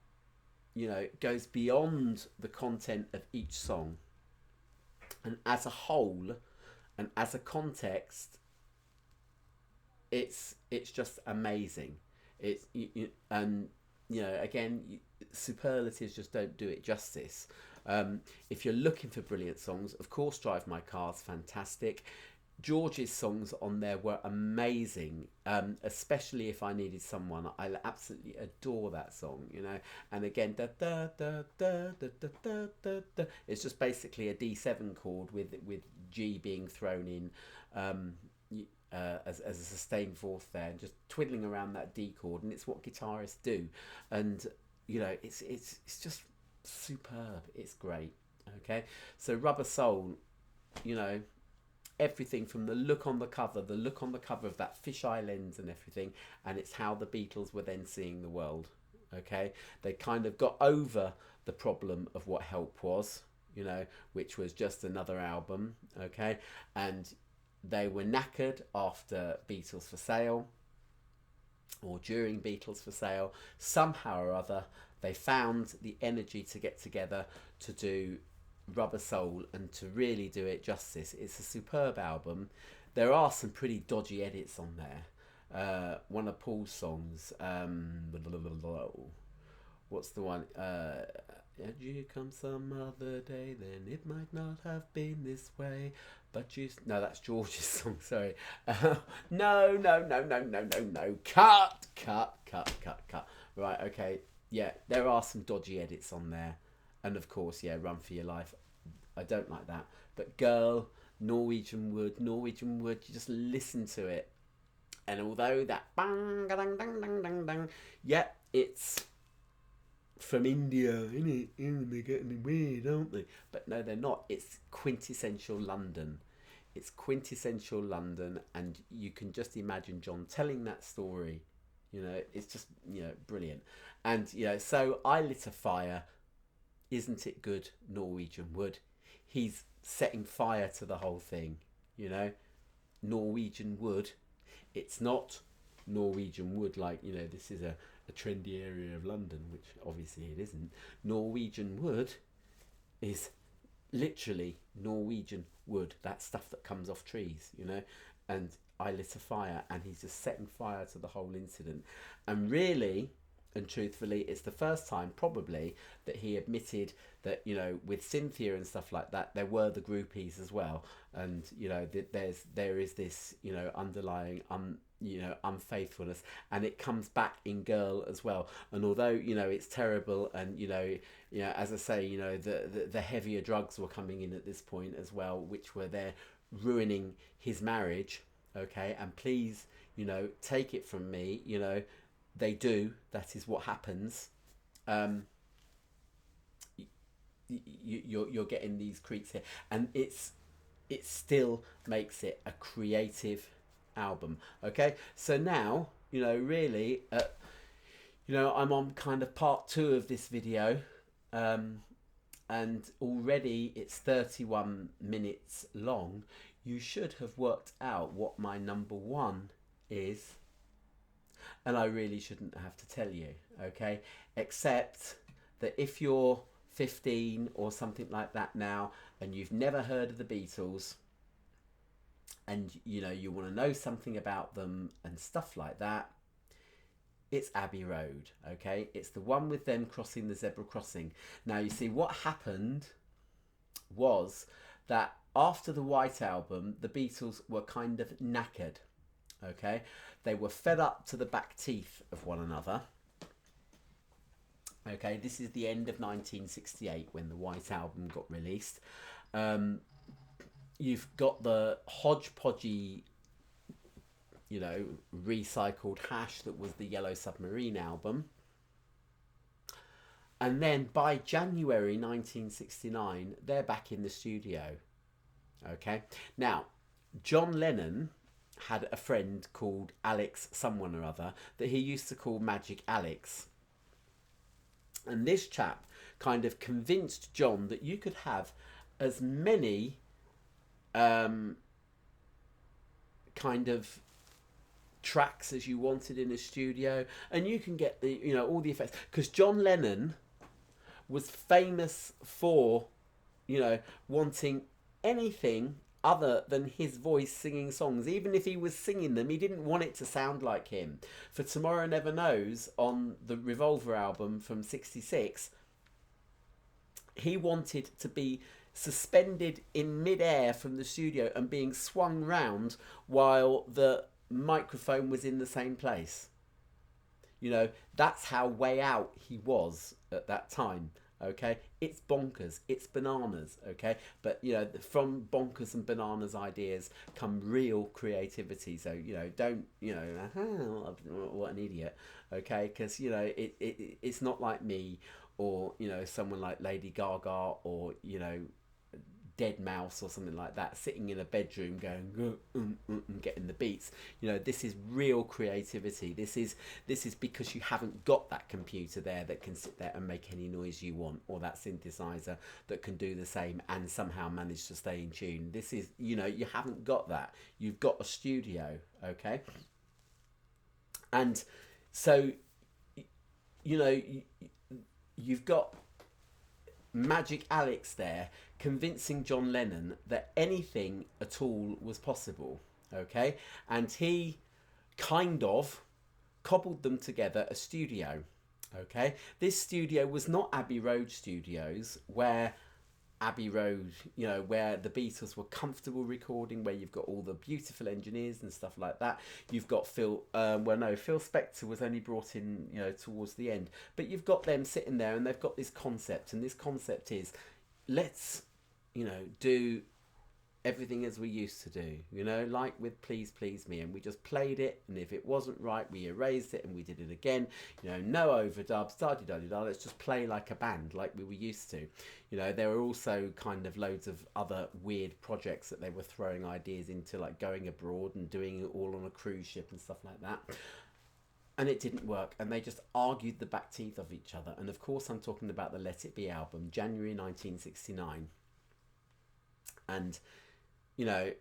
A: you know, goes beyond the content of each song. And as a whole, and as a context, it's just amazing. It's and you know, again, superlatives just don't do it justice. If you're looking for brilliant songs, of course, Drive My Car's fantastic. George's songs on there were amazing, especially If I Needed Someone. I absolutely adore that song, you know. And again, da da da da da da da da da. It's just basically a D7 chord with G being thrown in as a sustained fourth there, and just twiddling around that D chord, and it's what guitarists do. And you know, it's just superb. It's great. Okay, so Rubber Soul, you know, everything from the look on the cover of that fisheye lens and everything, and it's how the Beatles were then seeing the world. Okay, they kind of got over the problem of what Help was, you know, which was just another album. Okay, and they were knackered after Beatles for Sale, or during Beatles for Sale. Somehow or other, they found the energy to get together to do Rubber Soul and to really do it justice. It's a superb album. There are some pretty dodgy edits on there. One of Paul's songs, what's the one? And you come some other day, then it might not have been this way. But you... No, that's George's song, sorry. No. Cut. Right, okay. Yeah, there are some dodgy edits on there. And of course, yeah, Run For Your Life. I don't like that. But Girl, Norwegian Wood, you just listen to it. And although that bang, dang, dang, dang, dang, dang, yeah, it's from India, innit? They're getting weird, aren't they? But no, they're not. It's quintessential London. It's quintessential London, and you can just imagine John telling that story. You know, it's just, you know, brilliant. And, you know, so I Lit a Fire, isn't it good, Norwegian Wood? He's setting fire to the whole thing, you know? Norwegian Wood. It's not Norwegian Wood like, you know, this is a trendy area of London, which obviously it isn't. Norwegian Wood is literally Norwegian wood, that stuff that comes off trees, you know? And I Lit a Fire, and he's just setting fire to the whole incident. And really and truthfully, it's the first time probably that he admitted that, you know, with Cynthia and stuff like that, there were the groupies as well. And, you know, there is this, you know, underlying unfaithfulness, and it comes back in Girl as well. And although, you know, it's terrible, and, you know, as I say, you know, the heavier drugs were coming in at this point as well, which were there ruining his marriage. Okay, and please, you know, take it from me, you know, they do. That is what happens. You're getting these creaks here, and it still makes it a creative album. Okay, so now, you know, really, you know, I'm on kind of part 2 of this video, and already it's 31 minutes long. You should have worked out what my number 1 is. And I really shouldn't have to tell you, okay? Except that if you're 15 or something like that now, and you've never heard of the Beatles, and, you know, you want to know something about them and stuff like that, it's Abbey Road, okay? It's the one with them crossing the zebra crossing. Now, you see, what happened was that after the White Album, the Beatles were kind of knackered, okay? They were fed up to the back teeth of one another. Okay, this is the end of 1968 when the White Album got released. You've got the hodgepodgey, you know, recycled hash that was the Yellow Submarine album. And then by January 1969, they're back in the studio. Okay, now, John Lennon had a friend called Alex someone or other that he used to call Magic Alex. And this chap kind of convinced John that you could have as many kind of tracks as you wanted in a studio, and you can get the, you know, all the effects, because John Lennon was famous for, you know, wanting anything other than his voice singing songs. Even if he was singing them, he didn't want it to sound like him. For Tomorrow Never Knows, on the Revolver album from '66, he wanted to be suspended in midair from the studio and being swung round while the microphone was in the same place. You know, that's how way out he was at that time. Okay, it's bonkers, it's bananas. Okay, but, you know, from bonkers and bananas ideas come real creativity. So, you know, don't, you know, what an idiot. Okay, because, you know, it's not like me, or, you know, someone like Lady Gaga, or, you know, dead mouse or something like that, sitting in a bedroom going and getting the beats. You know, this is real creativity. This is because you haven't got that computer there that can sit there and make any noise you want, or that synthesizer that can do the same and somehow manage to stay in tune. This is, you know, you haven't got that. You've got a studio, okay? And so, you know, you've got Magic Alex there convincing John Lennon that anything at all was possible, okay? And he kind of cobbled them together a studio, okay? This studio was not Abbey Road Studios, where Abbey Road, you know, where the Beatles were comfortable recording, where you've got all the beautiful engineers and stuff like that. You've got Phil Spector was only brought in, you know, towards the end, but you've got them sitting there and they've got this concept, and this concept is, let's, you know, do everything as we used to do, you know, like with Please Please Me, and we just played it, and if it wasn't right we erased it and we did it again, you know, no overdubs, da-di-da-di-da, let's just play like a band like we were used to. You know, there were also kind of loads of other weird projects that they were throwing ideas into, like going abroad and doing it all on a cruise ship and stuff like that, and it didn't work, and they just argued the back teeth of each other. And of course I'm talking about the Let It Be album, January 1969, and you know,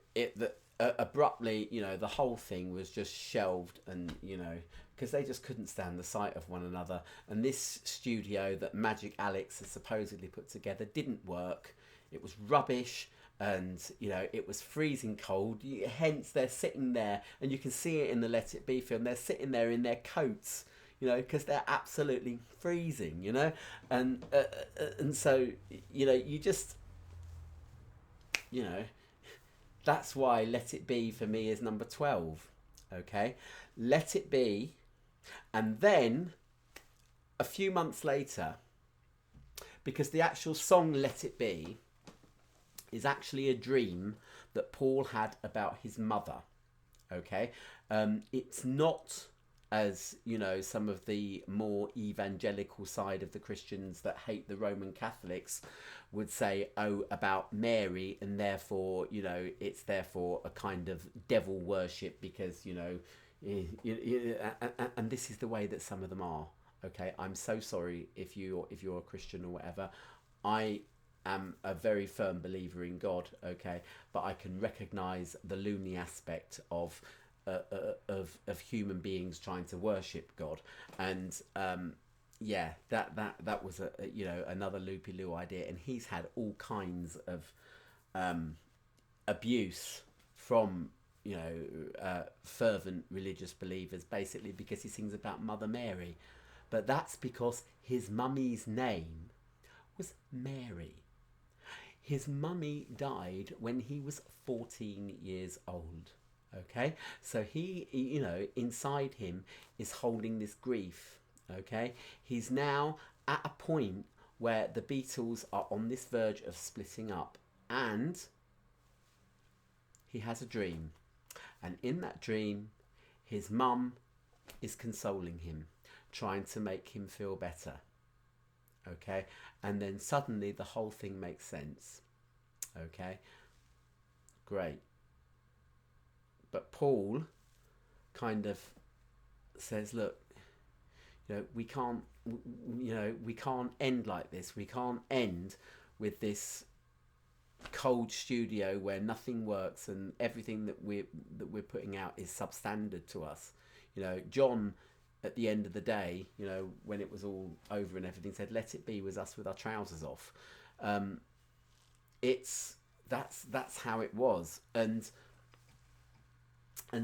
A: abruptly, you know, the whole thing was just shelved, and, you know, because they just couldn't stand the sight of one another. And this studio that Magic Alex has supposedly put together didn't work. It was rubbish, and, you know, it was freezing cold. Hence, they're sitting there, and you can see it in the Let It Be film. They're sitting there in their coats, you know, because they're absolutely freezing, you know. And so, you know, you just, you know, that's why Let It Be for me is number 12, okay? Let It Be. And then a few months later, because the actual song Let It Be is actually a dream that Paul had about his mother, okay? It's not, as, you know, some of the more evangelical side of the Christians that hate the Roman Catholics would say, oh, about Mary, and therefore, you know, it's therefore a kind of devil worship because, you know, and this is the way that some of them are, okay? I'm so sorry if you're a Christian or whatever. I am a very firm believer in God, okay? But I can recognise the loony aspect of human beings trying to worship God, and yeah, that was a you know, another loopy loo idea. And he's had all kinds of abuse from, you know, fervent religious believers, basically because he sings about Mother Mary, but that's because his mummy's name was Mary. His mummy died when he was 14 years old. Okay, so he, you know, inside him is holding this grief. Okay, he's now at a point where the Beatles are on this verge of splitting up, and he has a dream, and in that dream his mum is consoling him, trying to make him feel better. Okay, and then suddenly the whole thing makes sense. Okay, great. But Paul kind of says, look, you know, we can't end like this. We can't end with this cold studio where nothing works and everything that we're putting out is substandard to us. You know, John, at the end of the day, you know, when it was all over and everything, said, "Let it be" was us with our trousers off. That's how it was, and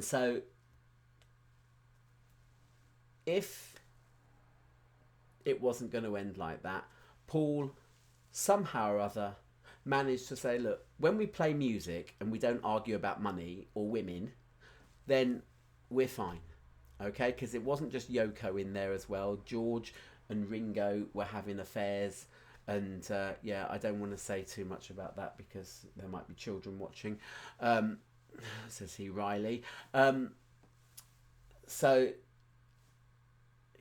A: so if it wasn't going to end like that, Paul somehow or other managed to say, look, when we play music and we don't argue about money or women, then we're fine, okay? Because it wasn't just Yoko in there as well. George and Ringo were having affairs, and yeah, I don't want to say too much about that because there might be children watching, says he wryly. So,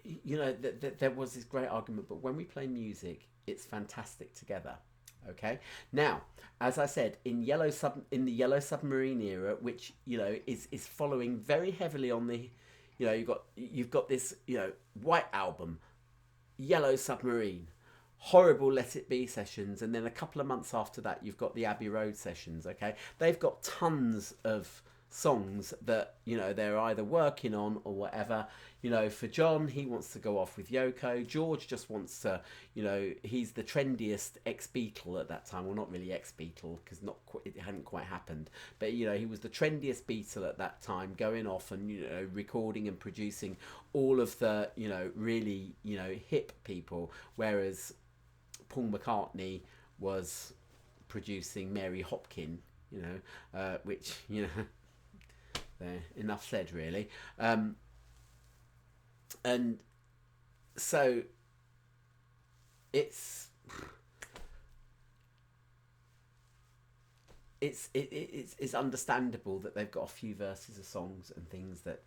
A: you know, there was this great argument, but when we play music, it's fantastic together, Okay. Now, as I said, in the Yellow Submarine era, which is following very heavily on the, you've got this White Album, Yellow Submarine, horrible Let It Be sessions, and then a couple of months after that, you've got the Abbey Road sessions. Okay, they've got tons of songs that they're either working on or whatever. For John, he wants to go off with Yoko. George just wants to, he's the trendiest ex-Beatle at that time. Well, not really ex-Beatle, because it hadn't quite happened, but he was the trendiest Beatle at that time, going off and recording and producing all of the really hip people, whereas Paul McCartney was producing Mary Hopkin, which there, enough said, really. And so it's understandable that they've got a few verses of songs and things that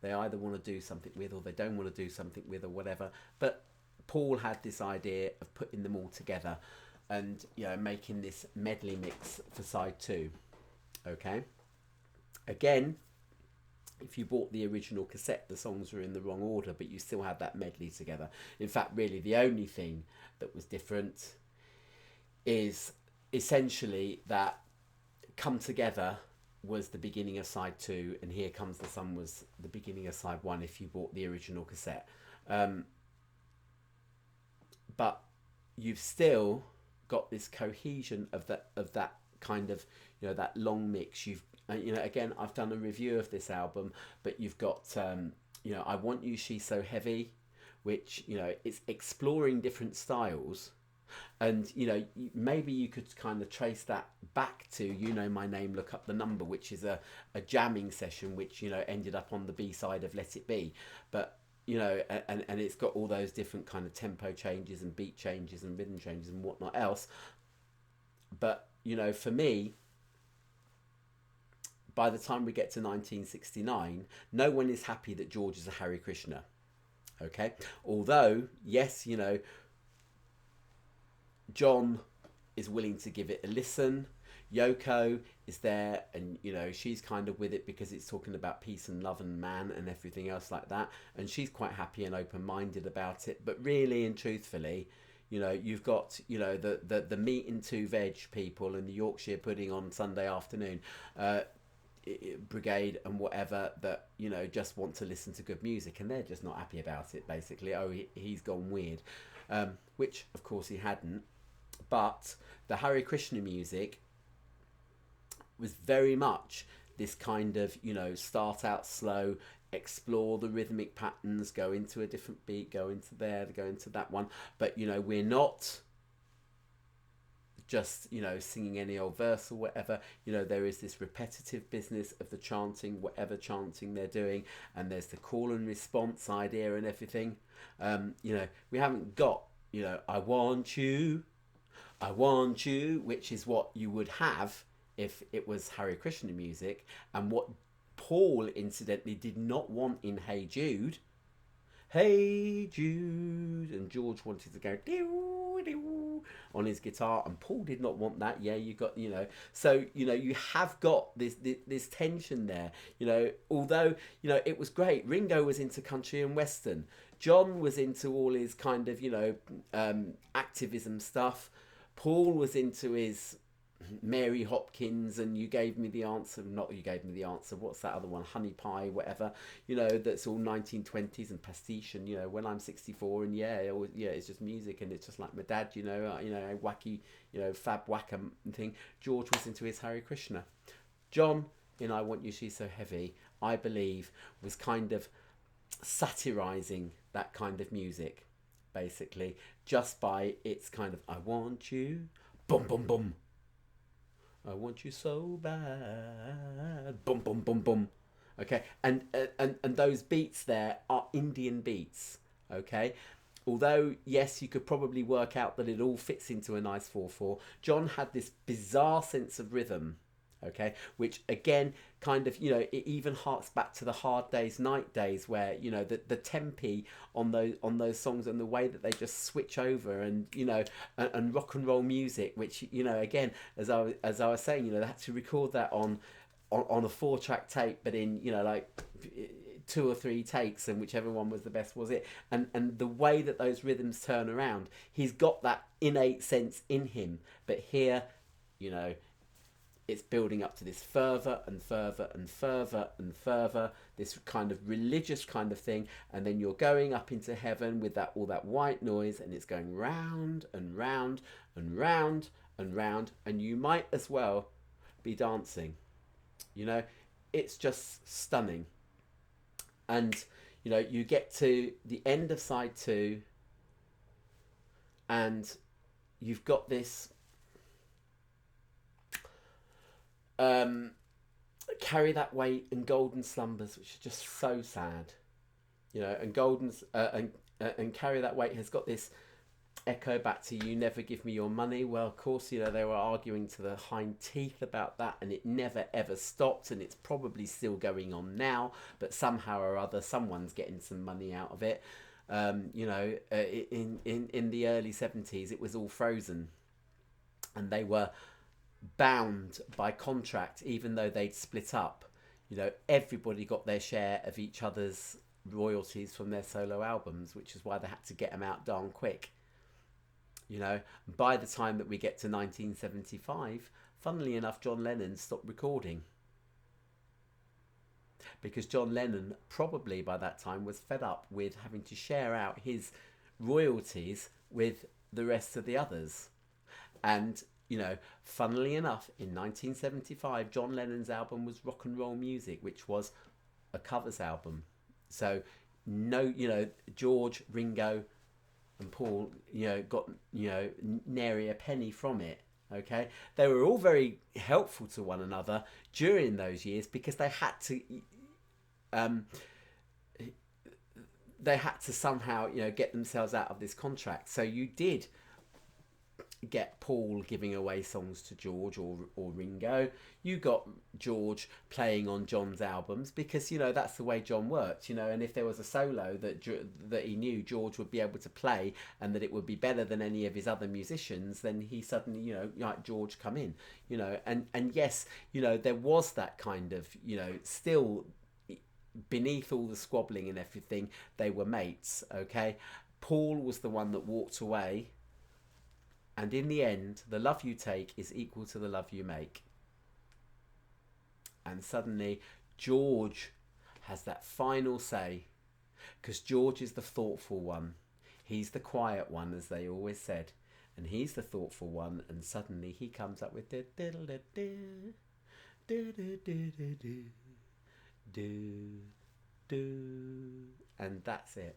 A: they either want to do something with or they don't want to do something with or whatever. But Paul had this idea of putting them all together and making this medley mix for side 2. Okay. Again, if you bought the original cassette, the songs were in the wrong order, but you still had that medley together. In fact, really, the only thing that was different is essentially that Come Together was the beginning of side 2, and Here Comes the Sun was the beginning of side 1 if you bought the original cassette. But you've still got this cohesion of that kind of that long mix. You've again, I've done a review of this album, but you've got I Want You, She's So Heavy, which it's exploring different styles, and maybe you could kind of trace that back to My Name, Look Up the Number, which is a jamming session which ended up on the B-side of Let It Be, but and it's got all those different kind of tempo changes and beat changes and rhythm changes and whatnot else. But for me, by the time we get to 1969, no one is happy that George is a Hare Krishna. Okay, although yes, John is willing to give it a listen. Yoko is there, and she's kind of with it because it's talking about peace and love and man and everything else like that, and she's quite happy and open-minded about it. But really and truthfully, you've got the meat and 2 veg people and the Yorkshire pudding on Sunday afternoon brigade and whatever that just want to listen to good music, and they're just not happy about it, basically. He's gone weird, which of course he hadn't. But the Hare Krishna music was very much this kind of start out slow, explore the rhythmic patterns, go into a different beat, go into there, go into that one, but we're not just singing any old verse or whatever. There is this repetitive business of the chanting, whatever chanting they're doing, and there's the call and response idea and everything. We haven't got I want you, which is what you would have if it was Hare Krishna music, and what Paul incidentally did not want in Hey Jude. Hey Jude, and George wanted to go doo, doo, on his guitar, and Paul did not want that. Yeah, you got so you have got this tension there. Although it was great. Ringo was into country and western. John was into all his kind of activism stuff. Paul was into his Mary Hopkins and You Gave Me the Answer. Not You Gave Me the Answer. What's that other one? Honey Pie, whatever. That's all 1920s and pastiche. And When I'm 64, and it's just music, and it's just like my dad. Wacky, fab whacker thing. George was into his Hare Krishna. John, in I Want You, She's So Heavy, I believe, was kind of satirizing that kind of music, basically, just by its kind of I want you, boom, boom, boom. I want you so bad, boom, boom, boom, boom. Okay, and those beats there are Indian beats. Okay, although yes, you could probably work out that it all fits into a nice 4/4. John had this bizarre sense of rhythm. Okay, which again kind of, it even harks back to the Hard Days Night Days, where the tempi on those songs, and the way that they just switch over, and and rock and roll music, which again, as I was saying, they had to record that on a 4-track tape, but in like 2 or 3 takes, and whichever one was the best was it. And the way that those rhythms turn around, he's got that innate sense in him. But here, it's building up to this further and further and further and further, this kind of religious kind of thing, and then you're going up into heaven with that all that white noise, and it's going round and round and round and round, and you might as well be dancing. It's just stunning. And you get to the end of side 2, and you've got this Carry That Weight and Golden Slumbers, which are just so sad, and and Carry That Weight has got this echo back to You Never Give Me Your Money. Well, of course, they were arguing to the hind teeth about that, and it never ever stopped, and it's probably still going on now, but somehow or other someone's getting some money out of it. In the early 70s, it was all frozen, and they were bound by contract, even though they'd split up. Everybody got their share of each other's royalties from their solo albums, which is why they had to get them out darn quick. By the time that we get to 1975, funnily enough, John Lennon stopped recording, because John Lennon probably by that time was fed up with having to share out his royalties with the rest of the others. And funnily enough, in 1975, John Lennon's album was Rock and Roll Music, which was a covers album. So no, George, Ringo and Paul, got nary a penny from it. Okay, they were all very helpful to one another during those years, because they had to somehow get themselves out of this contract. So you did get Paul giving away songs to George or Ringo. You got George playing on John's albums, because that's the way John worked. And if there was a solo that he knew George would be able to play, and that it would be better than any of his other musicians, then he suddenly like, George, come in. And yes, there was that kind of still beneath all the squabbling and everything, they were mates. Okay, Paul was the one that walked away. And in the end, the love you take is equal to the love you make. And suddenly, George has that final say, because George is the thoughtful one. He's the quiet one, as they always said. And he's the thoughtful one, and suddenly he comes up with the and that's it.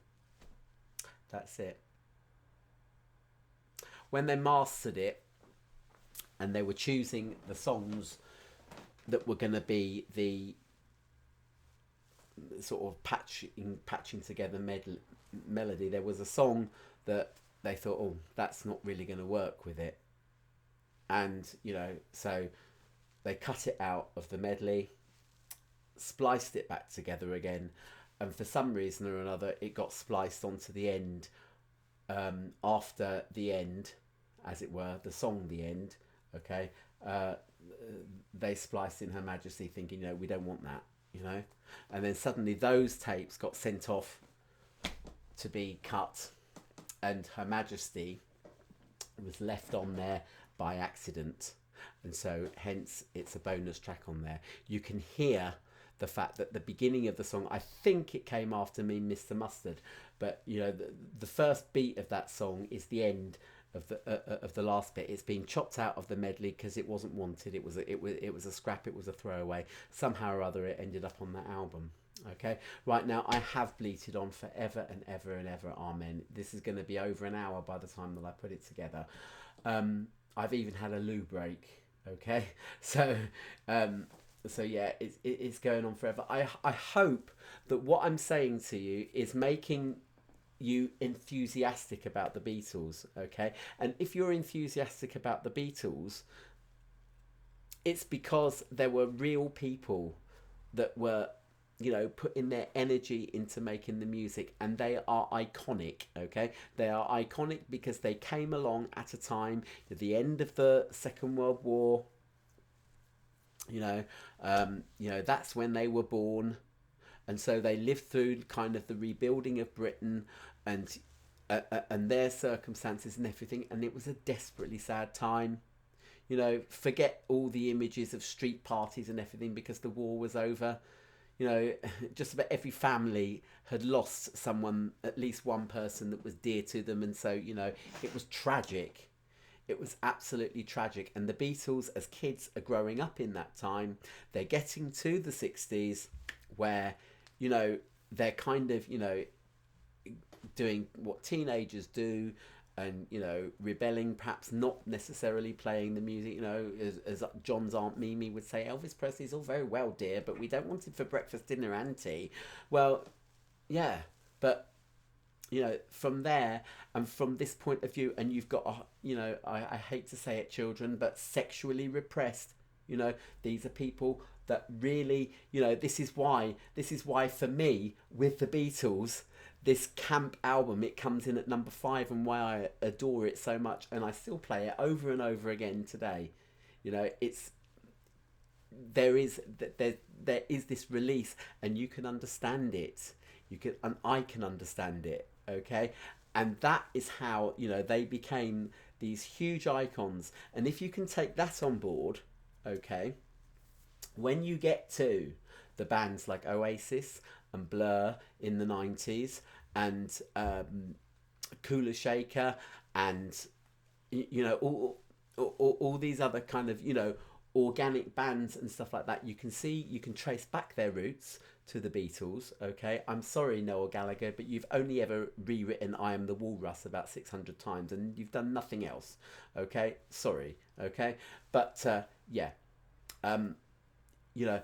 A: That's it. When they mastered it, and they were choosing the songs that were going to be the sort of patching together melody, there was a song that they thought, oh, that's not really going to work with it. And, so they cut it out of the medley, spliced it back together again, and for some reason or another, it got spliced onto the end, after the end, as it were, the song The End. Okay, they spliced in Her Majesty, thinking, we don't want that, and then suddenly those tapes got sent off to be cut, and Her Majesty was left on there by accident, and so hence it's a bonus track on there. You can hear the fact that the beginning of the song, I think it came after Me, Mr. Mustard, but the first beat of that song is the end of the last bit. It's been chopped out of the medley because it wasn't wanted. It was a scrap. It was a throwaway. Somehow or other, it ended up on that album. Okay, right now I have bleated on forever and ever and ever. Amen. This is going to be over an hour by the time that I put it together. I've even had a loo break. Okay, so yeah, it's going on forever. I hope that what I'm saying to you is making you enthusiastic about the Beatles. Okay, and if you're enthusiastic about the Beatles, it's because there were real people that were, you know, putting their energy into making the music, and they are iconic. Okay, they are iconic because they came along at a time at the end of the Second World War. You know, that's when they were born, and so they lived through kind of the rebuilding of Britain, and and their circumstances and everything, and it was a desperately sad time. You know, forget all the images of street parties and everything because the war was over. You know, just about every family had lost someone, at least one person that was dear to them, and so, you know, it was tragic. It was absolutely tragic. And the Beatles, as kids, are growing up in that time. They're getting to the 60s where, you know, they're kind of, you know, doing what teenagers do, and, you know, rebelling, perhaps not necessarily playing the music. You know, as John's aunt Mimi would say, Elvis Presley's all very well, dear, but we don't want him for breakfast, dinner and tea. Well, yeah, but, you know, from there, and from this point of view, and you've got, you know, I hate to say it, children, but sexually repressed. You know, these are people that really, you know, this is why for me, with the Beatles, this Camp album, it comes in at number 5, and why I adore it so much, and I still play it over and over again today. You know, it's, there is this release, and you can understand it. You can, and I can understand it. Okay, and that is how, you know, they became these huge icons. And if you can take that on board, okay, when you get to the bands like Oasis and Blur in the 90s, and Kula Shaker, and you know, all these other kind of, you know, organic bands and stuff like that, you can see, you can trace back their roots to the Beatles. Okay, I'm sorry, Noel Gallagher, but you've only ever rewritten I Am the Walrus about 600 times, and you've done nothing else. Okay, sorry. Okay, but yeah, you know,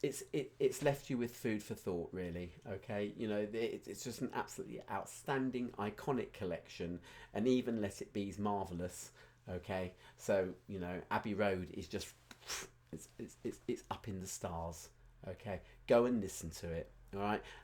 A: it's left you with food for thought, really. Okay, you know, it's just an absolutely outstanding, iconic collection, and even Let It Be's marvelous. Okay, so, you know, Abbey Road is just, it's up in the stars. Okay, go and listen to it. All right,